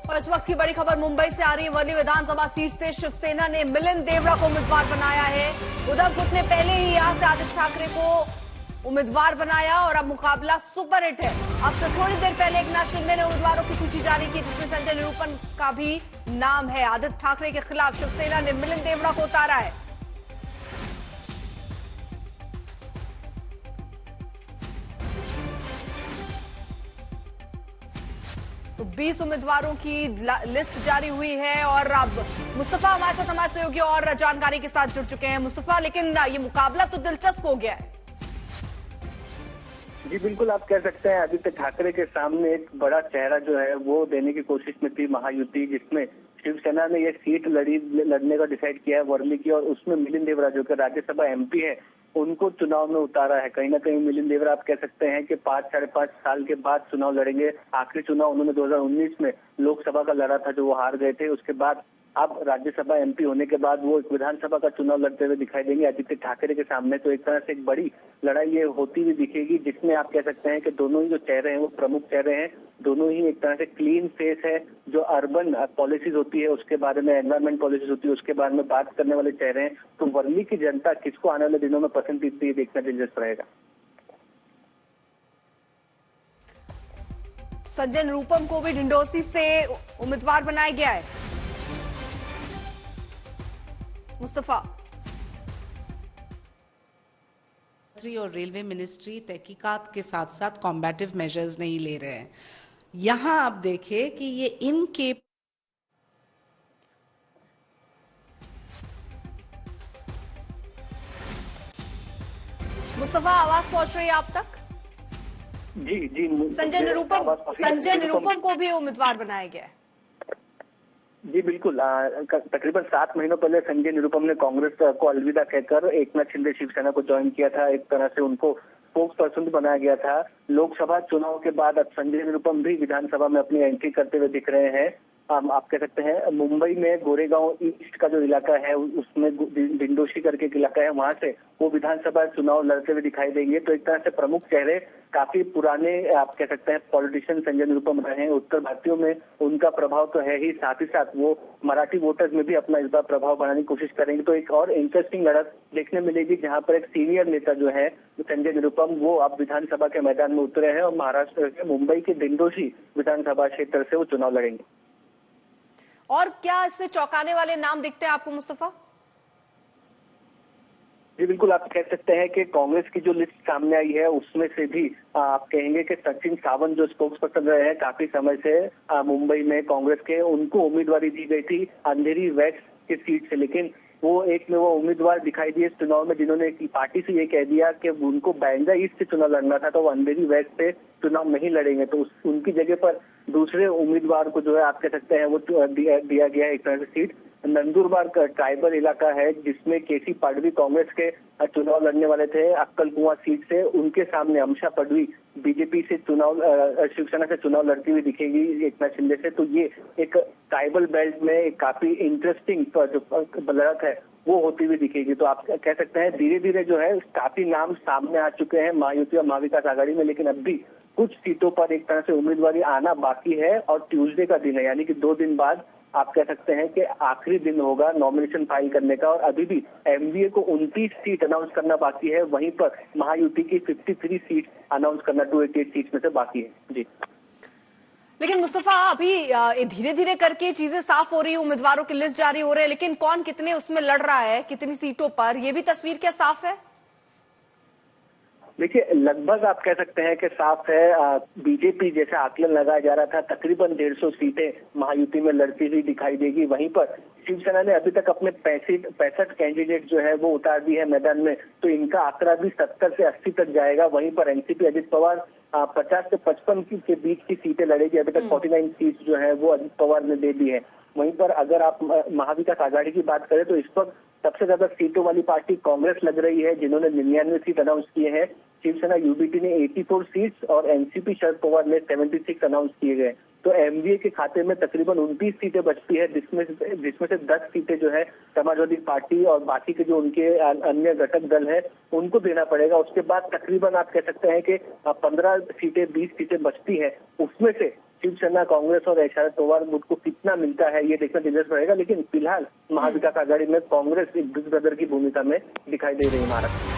और इस वक्त की बड़ी खबर मुंबई से आ रही है। वर्ली विधानसभा सीट से शिवसेना ने मिलिंद देवड़ा को उम्मीदवार बनाया है। उद्धव गुट ने पहले ही यहां से आदित्य ठाकरे को उम्मीदवार बनाया और अब मुकाबला सुपर हिट है। अब से थोड़ी देर पहले एकनाथ शिंदे ने उम्मीदवारों की सूची जारी की, जिसमें संजय निरूपम का भी नाम है। आदित्य ठाकरे के खिलाफ शिवसेना ने मिलिंद देवड़ा को उतारा है। तो 20 उम्मीदवारों की लिस्ट जारी हुई है और अब मुस्तफा हमारे साथ हमारे सहयोगी और जानकारी के साथ जुड़ चुके हैं। मुस्तफा, लेकिन ये मुकाबला तो दिलचस्प हो गया है। जी बिल्कुल, आप कह सकते हैं आदित्य ठाकरे के सामने एक बड़ा चेहरा जो है वो देने की कोशिश में थी महायुति, जिसमें शिवसेना ने ये सीट लड़ने का डिसाइड किया है वर्ली की, और उसमें मिलिंद देवड़ा जो कि राज्यसभा एमपी है उनको चुनाव में उतारा है। कहीं ना कहीं मिलिंद देवड़ा आप कह सकते हैं कि 5-5.5 साल के बाद चुनाव लड़ेंगे। आखिरी चुनाव उन्होंने 2019 में लोकसभा का लड़ा था जो वो हार गए थे। उसके बाद अब राज्यसभा एमपी होने के बाद वो एक विधानसभा का चुनाव लड़ते हुए दिखाई देंगे आदित्य ठाकरे के सामने। तो एक तरह से एक बड़ी लड़ाई ये होती हुई दिखेगी, जिसमें आप कह सकते हैं कि दोनों ही जो चेहरे हैं वो प्रमुख चेहरे हैं। दोनों ही एक तरह से क्लीन फेस है। जो अर्बन पॉलिसीज होती है उसके बारे में, एनवायरमेंट पॉलिसीज होती है उसके बारे में बात करने वाले चेहरे हैं। तो वर्ली की जनता किसको आने वाले दिनों में पसंद करती है, देखना दिलचस्प रहेगा। संजय निरूपम को भी ढिंडोसी से उम्मीदवार बनाया गया है। मुस्तफा, और रेलवे मिनिस्ट्री तहकीकात के साथ साथ कॉम्बैटिव मेजर्स नहीं ले रहे हैं। यहां आप देखें कि ये इनके मुस्तफा, आवाज पहुंच रही है आप तक? जी संजय निरूपम को भी उम्मीदवार बनाया गया है। जी बिल्कुल, तकरीबन 7 महीनों पहले संजय निरूपम ने कांग्रेस को अलविदा कहकर एकनाथ शिंदे शिवसेना को ज्वाइन किया था। एक तरह से उनको स्पोक्स पर्सन बनाया गया था। लोकसभा चुनाव के बाद अब संजय निरूपम भी विधानसभा में अपनी एंट्री करते हुए दिख रहे हैं। आप कह सकते हैं मुंबई में गोरेगांव ईस्ट का जो इलाका है उसमें ढिंडोशी करके एक इलाका है, वहां से वो विधानसभा चुनाव लड़ते हुए दिखाई देंगे। तो एक तरह से प्रमुख चेहरे, काफी पुराने आप कह सकते हैं पॉलिटिशियन संजय निरूपम रहे हैं। उत्तर भारतीयों में उनका प्रभाव तो है ही, साथ ही साथ वो मराठी वोटर्स में भी अपना इस बार प्रभाव बनाने की कोशिश करेंगे। तो एक और इंटरेस्टिंग लड़त देखने मिलेगी, जहां पर एक सीनियर नेता जो है संजय निरूपम वो अब विधानसभा के मैदान में उतरे हैं और महाराष्ट्र के मुंबई के ढिंडोशी विधानसभा क्षेत्र से वो चुनाव लड़ेंगे। और क्या इसमें चौंकाने वाले नाम दिखते हैं आपको मुस्तफा? जी बिल्कुल, आप कह सकते हैं कि कांग्रेस की जो लिस्ट सामने आई है उसमें से भी आप कहेंगे कि सचिन सावंत जो स्पोक्स पर्सन रहे हैं काफी समय से मुंबई में कांग्रेस के, उनको उम्मीदवारी दी गई थी अंधेरी वेस्ट की सीट से, लेकिन वो एक में वो उम्मीदवार दिखाई दिए इस चुनाव में जिन्होंने पार्टी से ये कह दिया कि उनको बांद्रा ईस्ट से चुनाव लड़ना था, तो वो अंधेरी वेस्ट से चुनाव नहीं लड़ेंगे। तो उनकी जगह पर दूसरे उम्मीदवार को जो है आप कह सकते हैं वो दिया गया है एक तरह से सीट। नंदुरबार का ट्राइबल इलाका है जिसमें केसी पाडवी कांग्रेस के चुनाव लड़ने वाले थे अक्कलकुआं सीट से। उनके सामने अमशा पडवी बीजेपी से शिवसेना से चुनाव लड़ती हुई दिखेगी एकनाथ शिंदे से। तो ये एक ट्राइबल बेल्ट में एक काफी इंटरेस्टिंग जो लड़त है वो होती हुई दिखेगी। तो आप कह सकते हैं धीरे धीरे जो है काफी नाम सामने आ चुके हैं महायुति और महाविकास आघाड़ी में, लेकिन अब भी कुछ सीटों पर एक तरह से उम्मीदवारी आना बाकी है। और ट्यूसडे का दिन है, यानी कि 2 दिन बाद आप कह सकते हैं कि आखिरी दिन होगा नॉमिनेशन फाइल करने का। और अभी भी एमवीए को 29 सीट अनाउंस करना बाकी है, वहीं पर महायुति की 53 सीट अनाउंस करना 288 सीट में से बाकी है। जी लेकिन मुस्तफा, अभी धीरे धीरे करके चीजें साफ हो रही है, उम्मीदवारों की लिस्ट जारी हो रही है, लेकिन कौन कितने उसमें लड़ रहा है, कितनी सीटों पर, ये भी तस्वीर क्या साफ है? देखिए, लगभग आप कह सकते हैं कि साफ है। बीजेपी जैसा आकलन लगाया जा रहा था तकरीबन 150 सीटें महायुति में लड़ती हुई दिखाई देगी। वहीं पर शिवसेना ने अभी तक अपने 65 कैंडिडेट जो है वो उतार दिए हैं मैदान में, तो इनका आंकड़ा भी 70 से 80 तक जाएगा। वहीं पर एनसीपी अजित पवार 50 से 55 के बीच की सीटें लड़ेगी। अभी तक 49 सीट जो है वो अजित पवार ने दे दी है। वहीं पर अगर आप महाविकास आघाड़ी की बात करें तो इस वक्त सबसे ज्यादा सीटों वाली पार्टी कांग्रेस लग रही है, जिन्होंने 99 सीट अनाउंस किए हैं। शिवसेना यूबीटी ने 84 सीट्स और एनसीपी शरद पवार ने 76 अनाउंस किए गए। तो एमवीए के खाते में तकरीबन 29 सीटें बचती है, जिसमें से 10 सीटें जो है समाजवादी पार्टी और बाकी के जो उनके अन्य घटक दल है उनको देना पड़ेगा। उसके बाद तकरीबन आप कह सकते हैं कि 15 सीटें 20 सीटें बचती है, उसमें से शिवसेना, कांग्रेस और शरद पवार गुट को कितना मिलता है ये देखना दिलचस्प रहेगा। लेकिन फिलहाल महाविकास आघाड़ी में कांग्रेस एक बिग ब्रदर की भूमिका में दिखाई दे रही है। महाराष्ट्र